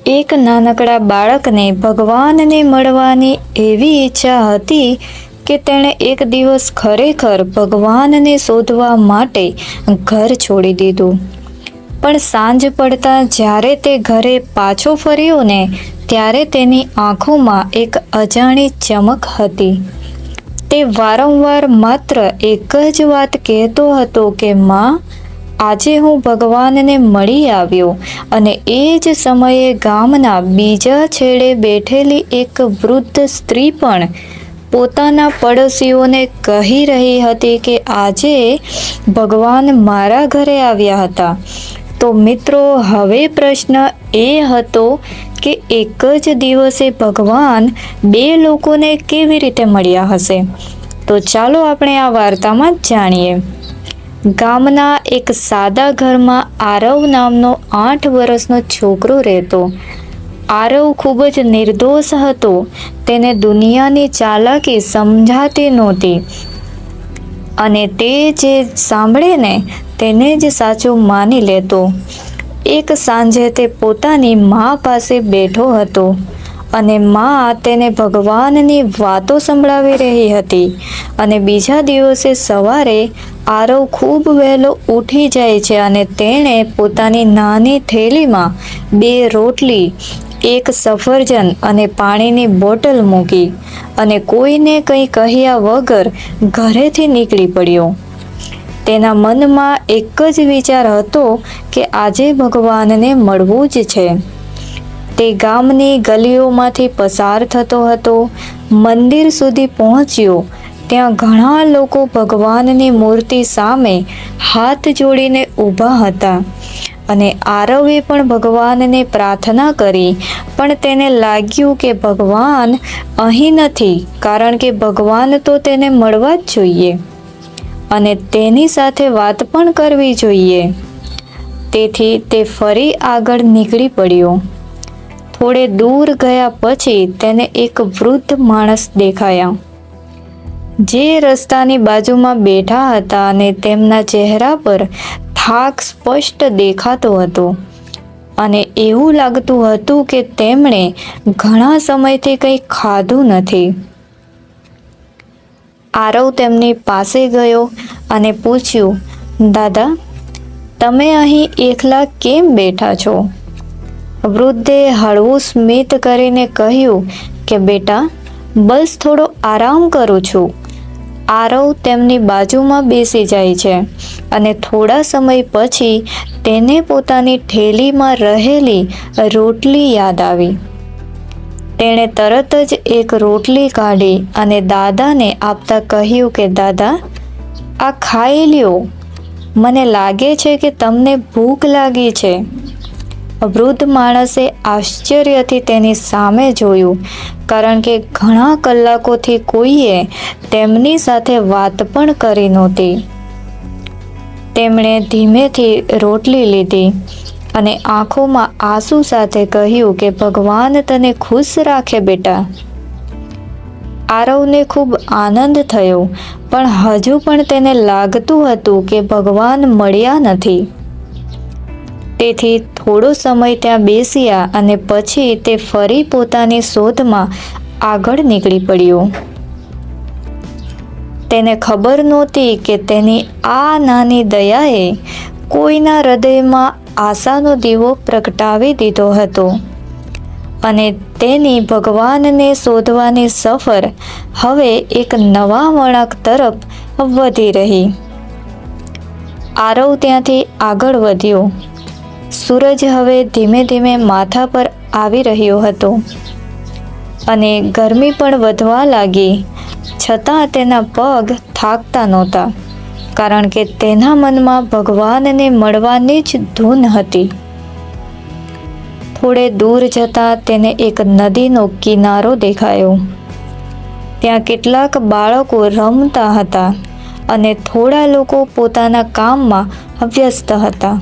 એક નાનકડા બાળકને ભગવાનને મળવાની એવી ઈચ્છા હતી કે તેણે એક દિવસ ખરેખર ભગવાનને શોધવા માટે ઘર છોડી દીધું. પણ સાંજ પડતા જ્યારે તે ઘરે પાછો ફર્યો ને ત્યારે તેની આંખોમાં એક અજાણી ચમક હતી. તે વારંવાર માત્ર એક જ વાત કહેતો હતો કે માં, આજે હું ભગવાનને મળી આવ્યો. અને એ જ સમયે ગામના બીજા છેડે બેઠેલી એક વૃદ્ધ સ્ત્રી પણ પોતાના પડોશીઓને કહી રહી હતી કે આજે ભગવાન મારા ઘરે આવ્યા હતા. તો મિત્રો, હવે પ્રશ્ન એ હતો કે એક જ દિવસે ભગવાન બે લોકોને કેવી રીતે મળ્યા હશે? તો ચાલો આપણે આ વાર્તામાં જાણીએ. ગામના એક સાદા ઘરમાં આરવ નામનો 8 વર્ષનો છોકરો રહેતો. આરવ ખૂબ જ નિર્દોષ હતો. તેને દુનિયાની ચાલાકી સમજાતી નહોતી અને તે જે સાંભળે ને તેને જ સાચું માની લેતો. એક સાંજે તે પોતાની મા પાસે બેઠો હતો અને મા તેને ભગવાનની વાતો સંભળાવી રહી હતી. અને બીજા દિવસે સવારે આરવ ખૂબ વહેલો ઉઠી જાય છે અને તેણે પોતાની નાની થેલીમાં 2 રોટલી, 1 સફરજન અને પાણીની બોટલ મૂકી અને કોઈને કંઈ કહ્યા વગર ઘરેથી નીકળી પડ્યો. તેના મનમાં એક જ વિચાર હતો કે આજે ભગવાનને મળવું જ છે. તે ગામની ગલીઓમાંથી પસાર થતો હતો. મંદિર સુધી પહોંચ્યો. ત્યાં ઘણા લોકો ભગવાનની મૂર્તિ સામે હાથ જોડીને ઊભા હતા અને આરવે પણ ભગવાનને પ્રાર્થના કરી. પણ તેને લાગ્યું કે ભગવાન અહીં નથી, કારણ કે ભગવાન તો તેને મળવા જ જોઈએ અને તેની સાથે વાત પણ કરવી જોઈએ. તેથી તે ફરી આગળ નીકળી પડ્યો. થોડે દૂર ગયા પછી તેને એક વૃદ્ધ માણસ દેખાયા જે રસ્તાની બાજુમાં બેઠા હતા અને તેમના ચહેરા પર થાક સ્પષ્ટ દેખાતો હતો અને એવું લાગતું હતું કે તેમણે ઘણા સમયથી કંઈ ખાધું નથી. આરવ તેમની પાસે ગયો અને પૂછ્યું, દાદા, તમે અહીં એકલા કેમ બેઠા છો? વૃદ્ધે હળવું સ્મિત કરીને કહ્યું કે બેટા, બસ થોડો આરામ કરું છું. આરવ તેમની બાજુમાં બેસી જાય છે અને થોડા સમય પછી તેને પોતાની થેલીમાં રહેલી રોટલી યાદ આવી. તેણે તરત જ એક રોટલી કાઢી અને દાદાને આપતા કહ્યું કે દાદા, આ ખાઈ લ્યો. મને લાગે છે કે તમને ભૂખ લાગી છે. વૃદ્ધ માણસે આશ્ચર્યથી તેની સામે જોયું, કારણ કે ઘણા કલાકોથી કોઈએ તેમની સાથે વાત પણ કરી નહોતી. તેમણે ધીમેથી રોટલી લીધી અને આંખોમાં આંસુ સાથે કહ્યું કે ભગવાન તને ખુશ રાખે બેટા. આરવને ખૂબ આનંદ થયો, પણ હજુ પણ તેને લાગતું હતું કે ભગવાન મળ્યા નથી. તેથી થોડો સમય ત્યાં બેસ્યા અને પછી તે ફરી પોતાની શોધમાં આગળ નીકળી પડ્યો. તેને ખબર નહોતી કે તેની આ નાની દયાએ કોઈના હૃદયમાં આશાનો દીવો પ્રગટાવી દીધો હતો અને તેની ભગવાનને શોધવાની સફર હવે એક નવા વળાંક તરફ વધી રહી. આરવ ત્યાંથી આગળ વધ્યો. સૂરજ હવે ધીમે ધીમે માથા પર આવી રહ્યો હતો અને ગરમી પણ વધવા લાગી. છતાં તેના પગ થાકતા નહોતા, કારણ કે તેના મનમાં ભગવાનને મળવાની જ ધૂન હતી. થોડે દૂર જતાં તેને એક નદીનો કિનારો દેખાયો. ત્યાં કેટલાક બાળકો રમતા હતા અને થોડા લોકો પોતાના કામમાં વ્યસ્ત હતા.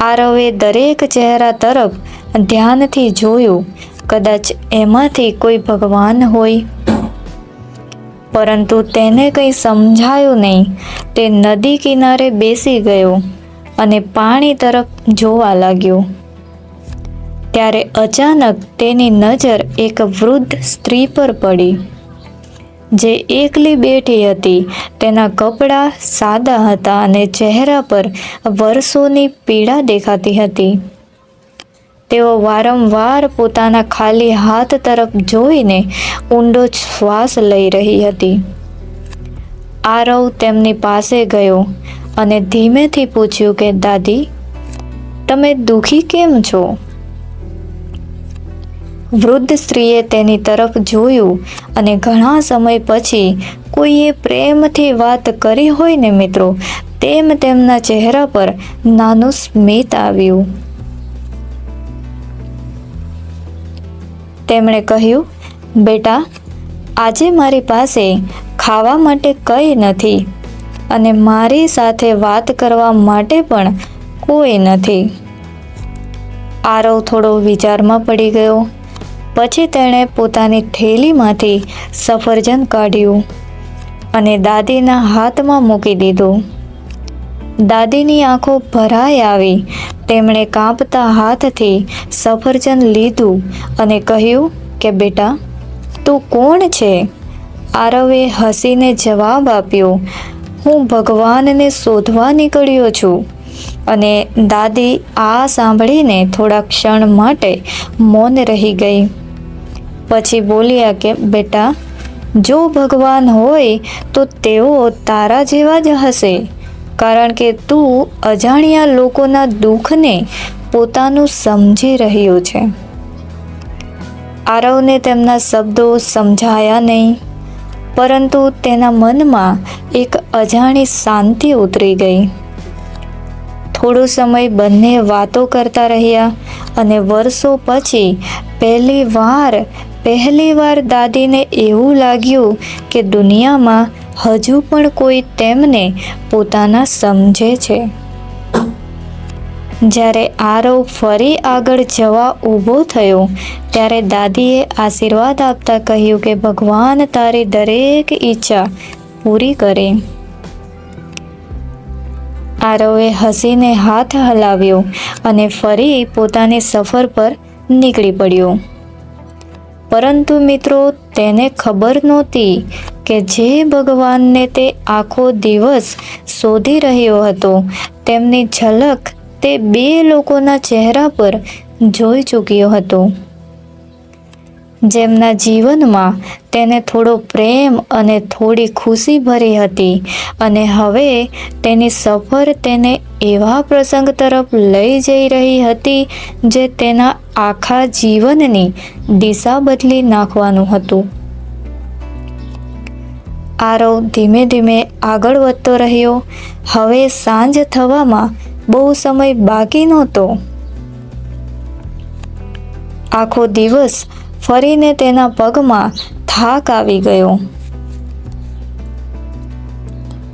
આરવે દરેક ચહેરા તરફ ધ્યાનથી જોયું. કદાચ એમાંથી કોઈ ભગવાન હોય, પરંતુ તેને કંઈ સમજાયું નહીં. તે નદી કિનારે બેસી ગયો અને પાણી તરફ જોવા લાગ્યો. ત્યારે અચાનક તેની નજર એક વૃદ્ધ સ્ત્રી પર પડી, જે એકલી બેઠી હતી. તેના કપડાં સાદા હતા અને ચહેરા પર વર્ષોની પીડા દેખાતી હતી. તેઓ વારંવાર પોતાના ખાલી હાથ તરફ જોઈને ઊંડો શ્વાસ લઈ રહી હતી. આરવ તેમની પાસે ગયો અને ધીમેથી પૂછ્યું કે દાદી, તમે દુઃખી કેમ છો? વૃદ્ધ સ્ત્રીએ તેની તરફ જોયું અને ઘણા સમય પછી કોઈએ પ્રેમથી વાત કરી હોય ને મિત્રો, તેમ તેમના ચહેરા પર નાનું સ્મિત આવ્યું. તેમણે કહ્યું, બેટા, આજે મારી પાસે ખાવા માટે કંઈ નથી અને મારી સાથે વાત કરવા માટે પણ કોઈ નથી. આરવ થોડો વિચારમાં પડી ગયો. પછી તેણે પોતાની થેલીમાંથી સફરજન કાઢ્યું અને દાદીના હાથમાં મૂકી દીધું. દાદીની આંખો ભરાઈ આવી. તેમણે કાંપતા હાથથી સફરજન લીધું અને કહ્યું કે બેટા, તું કોણ છે? આરવે હસીને જવાબ આપ્યો, હું ભગવાનને શોધવા નીકળ્યો છું. અને દાદી આ સાંભળીને થોડા ક્ષણ માટે મૌન રહી ગઈ. પછી બોલ્યા કે બેટા, જો ભગવાન હોય તો તેઓ તારા જેવા જ હશે, કારણ કે તું અજાણ્યા લોકોના દુઃખને પોતાનું સમજી રહ્યો છે. આરવને તેમના શબ્દો સમજાયા નહીં, પરંતુ તેના મનમાં એક અજાણી શાંતિ ઉતરી ગઈ. થોડો સમય બંને વાતો કરતા રહ્યા અને વર્ષો પછી પહેલી વાર દાદીને એવું લાગ્યું કે દુનિયામાં હજુ પણ કોઈ તેમને પોતાના સમજે છે. જ્યારે આરવ ફરી આગળ જવા ઊભો થયો ત્યારે દાદીએ આશીર્વાદ આપતા કહ્યું કે ભગવાન તારી દરેક ઈચ્છા પૂરી કરે. આરવે હસીને હાથ હલાવ્યો અને ફરી પોતાની સફર પર નીકળી પડ્યો. પરંતુ મિત્રો, તેને ખબર નહોતી કે જે ભગવાનને તે આખો દિવસ શોધી રહ્યો હતો, તેમની ઝલક તે બે લોકોના ચહેરા પર જોઈ ચૂક્યો હતો, જેમના જીવનમાં તેને થોડો પ્રેમ અને થોડી ખુશી ભરી હતી. અને હવે તેની સફર તેને એવા પ્રસંગ તરફ લઈ જઈ રહી હતી જે તેના આખા જીવનની દિશા બદલી નાખવાનું હતું. આરવ ધીમે ધીમે આગળ વધતો રહ્યો. હવે સાંજ થવામાં બહુ સમય બાકી નહોતો. આખો દિવસ ફરીને તેના પગમાં થાક આવી ગયો,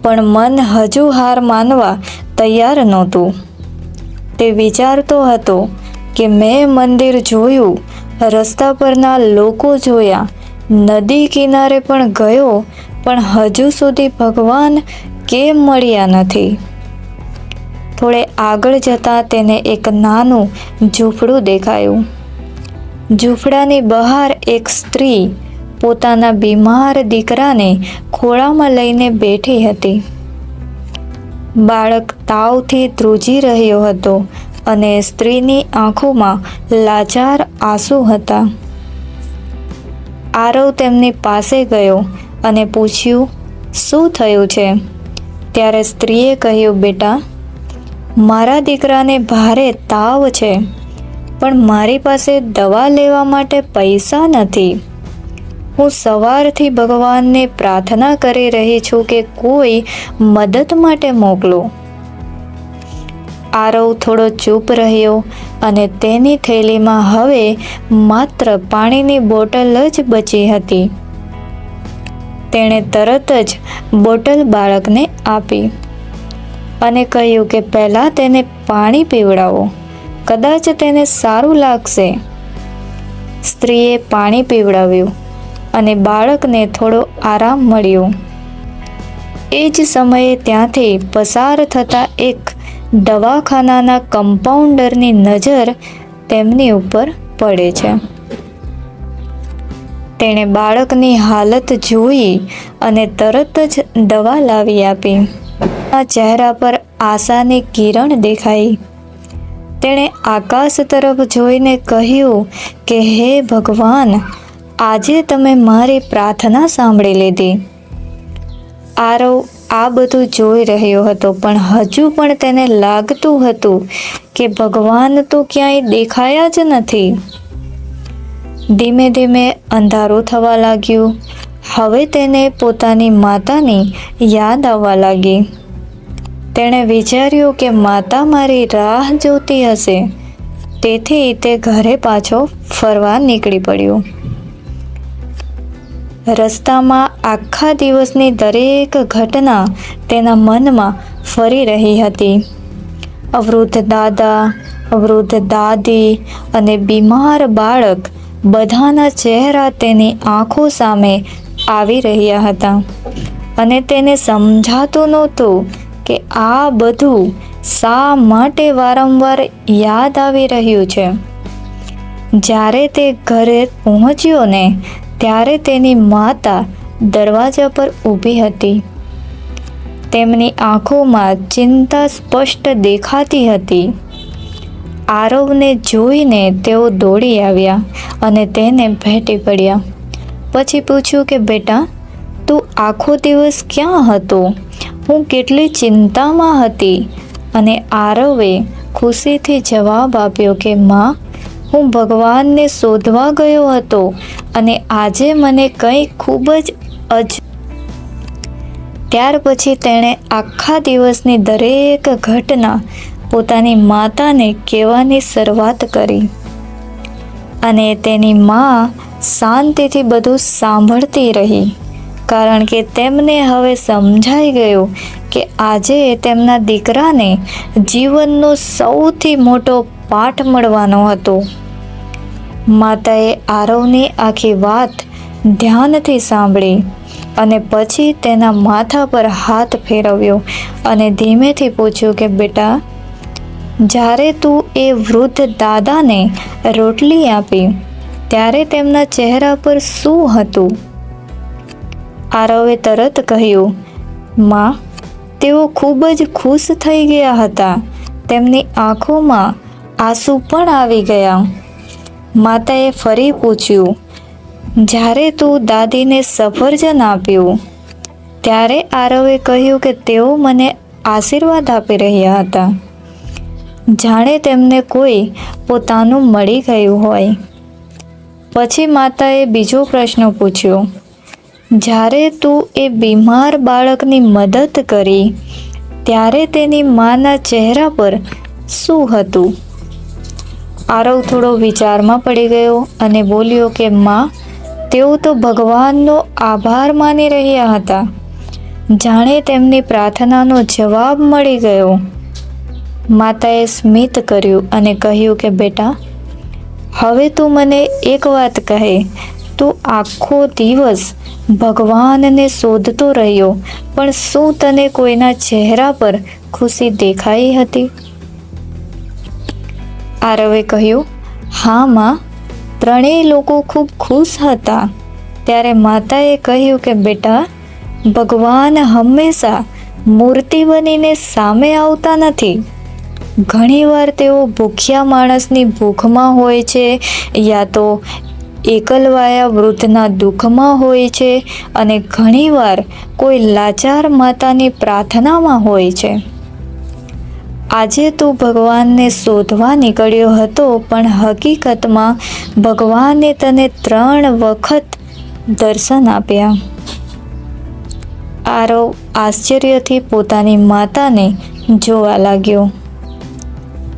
પણ મન હજુ હાર માનવા તૈયાર નહોતું. તે વિચારતો હતો કે મેં મંદિર જોયું, રસ્તા પરના લોકો જોયા, નદી કિનારે પણ ગયો, પણ હજુ સુધી ભગવાન કેમ મળ્યા નથી. થોડે આગળ જતાં તેને એક નાનું ઝૂંપડું દેખાયું. ઝૂંપડાની બહાર એક સ્ત્રી પોતાના બીમાર દીકરાને ખોળામાં લઈને બેઠી હતી. બાળક તાવથી ધ્રુજી રહ્યો હતો અને સ્ત્રીની આંખોમાં લાચાર આંસુ હતા. આરવ તેમની પાસે ગયો અને પૂછ્યું, શું થયું છે? ત્યારે સ્ત્રીએ કહ્યું, બેટા, મારા દીકરાને ભારે તાવ છે, પણ મારી પાસે દવા લેવા માટે પૈસા નથી. હું સવારથી ભગવાનને પ્રાર્થના કરી રહી છું કે કોઈ મદદ માટે મોકલો. આરવ થોડો ચૂપ રહ્યો અને તેની થેલીમાં હવે માત્ર પાણીની બોટલ જ બચી હતી. તેણે તરત જ બોટલ બાળકને આપી અને કહ્યું કે પહેલાં તેને પાણી પીવડાવો, કદાચ તેને સારું લાગશે. સ્ત્રીએ પાણી પીવડાવ્યું અને બાળકને થોડો આરામ મળ્યો. એ જ સમયે ત્યાંથી પસાર થતા એક દવાખાનાના કમ્પાઉન્ડરની નજર તેમની ઉપર પડે છે. તેણે બાળકની હાલત જોઈ અને તરત જ દવા લાવી આપી. ચહેરા પર આશાની કિરણ દેખાઈ. તેણે આકાશ તરફ જોઈને કહ્યું કે હે ભગવાન, આજે તમે મારી પ્રાર્થના સાંભળી લીધી. આરવ આ બધું જોઈ રહ્યો હતો, પણ હજુ પણ તેને લાગતું હતું કે ભગવાન તો ક્યાંય દેખાયા જ નથી. ધીમે ધીમે અંધારું થવા લાગ્યું. હવે તેને પોતાની માતાની યાદ આવવા લાગી. તેણે વિચાર્યું કે માતા મારી રાહ જોતી હશે, તેથી તે ઘરે પાછો ફરવા નીકળી પડ્યો. રસ્તામાં આખા દિવસની દરેક ઘટના તેના મનમાં ફરી રહી હતી. વૃદ્ધ દાદા, વૃદ્ધ દાદી અને બીમાર બાળક, બધાના ચહેરા તેની આંખો સામે આવી રહ્યા હતા અને તેને સમજાતું નહોતું કે આ બધું શા માટે વારંવાર યાદ આવી રહ્યું છે. જ્યારે તે ઘરે પહોંચ્યો ને, ત્યારે તેની માતા દરવાજા પર ઊભી હતી. તેમની આંખોમાં ચિંતા સ્પષ્ટ દેખાતી હતી. આરવને જોઈને તેઓ દોડી આવ્યા અને તેને ભેટી પડ્યા. પછી પૂછ્યું કે બેટા, તું આખો દિવસ ક્યાં હતો? હું કેટલી ચિંતામાં હતી. અને આરવે ખુશીથી જવાબ આપ્યો કે માં, હું ભગવાનને શોધવા ગયો હતો અને આજે મને કંઈ ખૂબ જ ત્યાર પછી તેણે આખા દિવસની દરેક ઘટના પોતાની માતાને કહેવાની શરૂઆત કરી અને તેની મા શાંતિથી બધું સાંભળતી રહી, કારણ કે તેમને હવે સમજાઈ ગયું કે આજે તેમના દીકરાને જીવનનો સૌથી મોટો પાઠ મળવાનો હતો. માતાએ આરવની આખી વાત ધ્યાનથી સાંભળી અને પછી તેના માથા પર હાથ ફેરવ્યો અને ધીમેથી પૂછ્યું કે બેટા, જ્યારે તું એ વૃદ્ધ દાદાને રોટલી આપી ત્યારે તેમના ચહેરા પર શું હતું? આરવે તરત કહ્યું, માં, તેઓ ખૂબ જ ખુશ થઈ ગયા હતા. તેમની આંખોમાં આંસુ પણ આવી ગયા. માતાએ ફરી પૂછ્યું, જ્યારે તું દાદીને સફરજન આપ્યું ત્યારે આરવે કહ્યું કે તેઓ મને આશીર્વાદ આપી રહ્યા હતા, જાણે તેમને કોઈ પોતાનું મળી ગયું હોય. પછી માતાએ બીજો પ્રશ્ન પૂછ્યો, જ્યારે તું એ બીમાર બાળકની મદદ કરી ત્યારે તેની માના ચહેરા પર શું હતું? આરવ થોડો વિચારમાં પડી ગયો અને બોલ્યો કે માં, તેઓ તો ભગવાનનો આભાર માની રહ્યા હતા, જાણે તેમની પ્રાર્થનાનો જવાબ મળી ગયો. માતાએ સ્મિત કર્યું અને કહ્યું કે બેટા, હવે તું મને એક વાત કહે, તું આખો દિવસ ભગવાનને શોધતો રહ્યો, પણ શું તને કોઈના ચહેરા પર ખુશી દેખાઈ હતી? આરવે કહ્યું, હા માં, ત્રણેય લોકો ખૂબ ખુશ હતા. ત્યારે માતાએ કહ્યું કે બેટા, ભગવાન હંમેશા મૂર્તિ બનીને સામે આવતા નથી. ઘણીવાર તેઓ ભૂખ્યા માણસની ભૂખમાં હોય છે, યા તો એકલવાયા વૃદ્ધના દુઃખમાં હોય છે, અને ઘણીવાર કોઈ લાચાર માતાની પ્રાર્થનામાં હોય છે. આજે તું ભગવાનને શોધવા નીકળ્યો હતો, પણ હકીકતમાં ભગવાને તને 3 વખત દર્શન આપ્યા. આરવ આશ્ચર્યથી પોતાની માતાને જોવા લાગ્યો.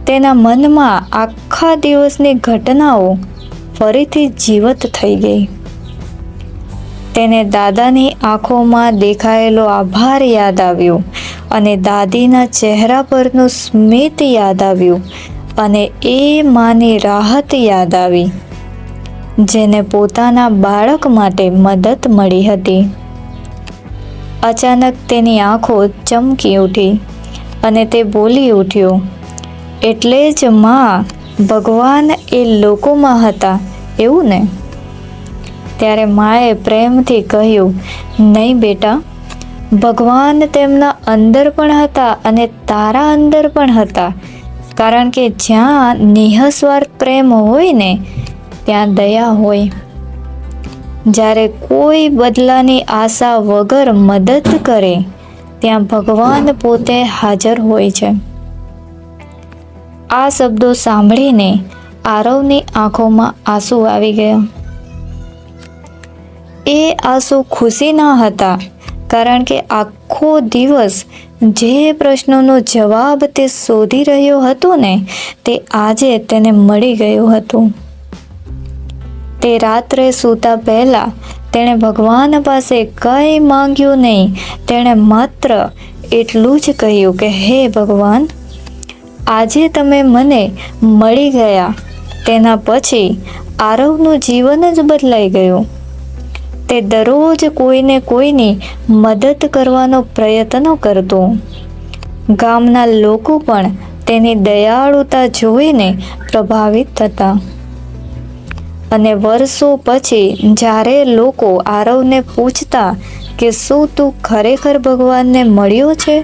તેના મનમાં આખા દિવસની ઘટનાઓ ફરીથી જીવત થઈ ગઈ. તેને દાદાની આંખોમાં દેખાયેલો આભાર યાદ આવ્યો અને દાદીના ચહેરા પરનું સ્મિત યાદ આવ્યું અને એ માની રાહત યાદ આવી, જેને પોતાના બાળક માટે મદદ મળી હતી. અચાનક તેની આંખો ચમકી ઉઠી અને તે બોલી ઉઠ્યો, એટલે જ માં, ભગવાન એ લોકોમાં હતા એવું ને? ત્યારે માએ પ્રેમથી કહ્યું, નહીં બેટા, ભગવાન તેમના અંદર પણ હતા અને તારા અંદર પણ હતા. કારણ કે જ્યાં નિઃસ્વાર્થ પ્રેમ હોય ને ત્યાં દયા હોય. જ્યારે કોઈ બદલાની આશા વગર મદદ કરે ત્યાં ભગવાન પોતે હાજર હોય છે. આ શબ્દો સાંભળીને આરવની આંખોમાં આંસુ આવી ગયા. એ આંસુ ખુશીના હતા, કારણ કે આખો દિવસ જે પ્રશ્નોનો જવાબ તે શોધી રહ્યો હતો ને તે આજે તેને મળી ગયું હતું. તે રાત્રે સૂતા પહેલા તેણે ભગવાન પાસે કંઈ માંગ્યું નહીં. તેણે માત્ર એટલું જ કહ્યું કે હે ભગવાન, આજે તમે મને મળી ગયા. તેના પછી આરવનું જીવન જ બદલાઈ ગયું. તે દરરોજ કોઈને કોઈની મદદ કરવાનો પ્રયત્ન કરતો. ગામના લોકો પણ તેની દયાળુતા જોઈને પ્રભાવિત થતા. અને વર્ષો પછી જ્યારે લોકો આરવને પૂછતા કે શું તું ખરેખર ભગવાનને મળ્યો છે,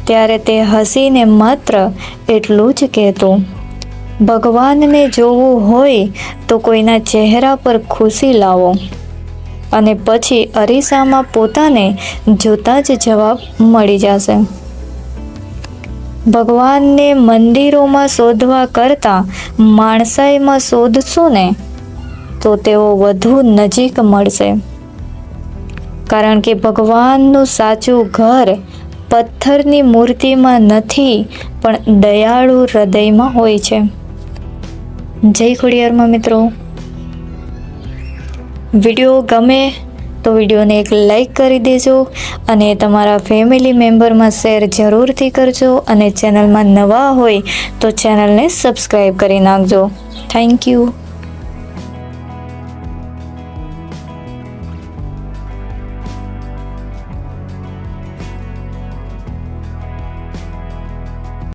ત્યારે તે હસીને માત્ર એટલું જ કહેતો, ભગવાનને જોવું હોય તો કોઈના ચહેરા પર ખુશી લાવો. અને પછી અરીસામાં પોતાને જોતા જ જવાબ મળી જશે. ભગવાનને મંદિરોમાં શોધવા કરતાં માણસાઈમાં શોધશું ને તો તેઓ વધુ નજીક મળશે. કારણ કે ભગવાનનું સાચું ઘર પથ્થરની મૂર્તિમાં નથી પણ દયાળુ હૃદયમાં હોય છે. જય ખોડિયારમાં મિત્રો. વિડીયો ગમે તો વિડીયોને એક લાઈક કરી દેજો અને તમારા ફેમિલી મેમ્બરમાં શેર જરૂરથી કરજો. અને ચેનલમાં નવા હોય તો ચેનલને સબસ્ક્રાઈબ કરી નાખજો. Thank you.